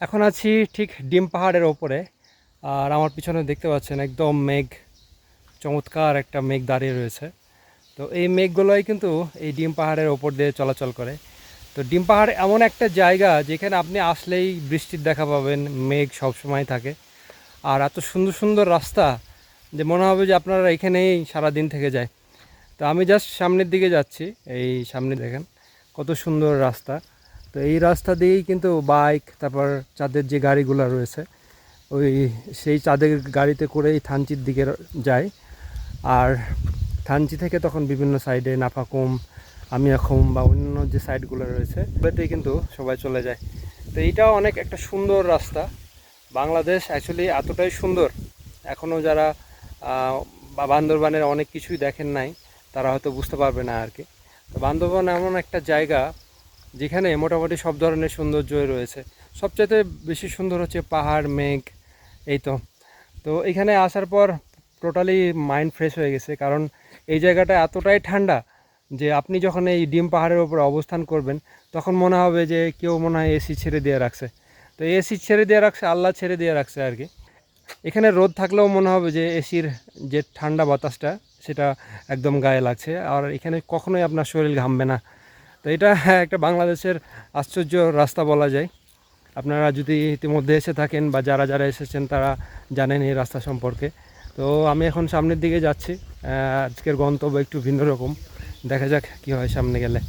এখন আছি ঠিক ডিম পাহাড়ের ওপরে। আর আমার পিছনে দেখতে পাচ্ছেন একদম মেঘ, চমৎকার একটা মেঘ দাঁড়িয়ে রয়েছে। তো এই মেঘগুলোই কিন্তু এই ডিম পাহাড়ের ওপর দিয়ে চলাচল করে। তো ডিম পাহাড় এমন একটা জায়গা যেখানে আপনি আসলেই বৃষ্টির দেখা পাবেন, মেঘ সব সময় থাকে। আর এত সুন্দর সুন্দর রাস্তা যে মনে হবে যে আপনারা এখানেই সারাদিন থেকে যায়। তো আমি জাস্ট সামনের দিকে যাচ্ছি, এই সামনে দেখেন কত সুন্দর রাস্তা। তো এই রাস্তা দিয়েই কিন্তু বাইক, তারপর চাঁদের যে গাড়িগুলো রয়েছে ওই সেই চাঁদের গাড়িতে করেই থানচির দিকে যায়। আর থানচি থেকে তখন বিভিন্ন সাইডে নাফাকুম, আমিয়াখুম বা অন্য যে সাইডগুলো রয়েছে ওগুলোতেই কিন্তু সবাই চলে যায়। তো এইটাও অনেক একটা সুন্দর রাস্তা। বাংলাদেশ অ্যাকচুয়ালি এতটাই সুন্দর, এখনও যারা বা বান্দরবানের অনেক কিছুই দেখেন নাই তারা হয়তো বুঝতে পারবে না আর কি। তো বান্দরবান এমন একটা জায়গা যেখানে মোটামুটি সব ধরনের সৌন্দর্যই রয়েছে। সবচাইতে বেশি সুন্দর হচ্ছে পাহাড়, মেঘ, এই তো। তো এখানে আসার পর টোটালি মাইন্ড ফ্রেশ হয়ে গেছে, কারণ এই জায়গাটা এতটাই ঠান্ডা যে আপনি যখন এই ডিম পাহাড়ের ওপর অবস্থান করবেন তখন মনে হবে যে কেউ মনে হয় এসি ছেড়ে দিয়ে রাখছে। তো এসি ছেড়ে দিয়ে রাখছে, আল্লাহ ছেড়ে দিয়ে রাখছে আর কি। এখানে রোদ থাকলেও মনে হবে যে এসির যে ঠান্ডা বাতাসটা সেটা একদম গায়ে লাগছে, আর এখানে কখনোই আপনার শরীর ঘামবে না। তো এটা একটা বাংলাদেশের আশ্চর্য রাস্তা বলা যায়। আপনারা যদি ইতিমধ্যে এসে থাকেন বা যারা যারা এসেছেন তারা জানেন এই রাস্তা সম্পর্কে। তো আমি এখন সামনের দিকে যাচ্ছি। আজকের গন্তব্য একটু ভিন্ন রকম, দেখা যাক কী হয় সামনে গেলে।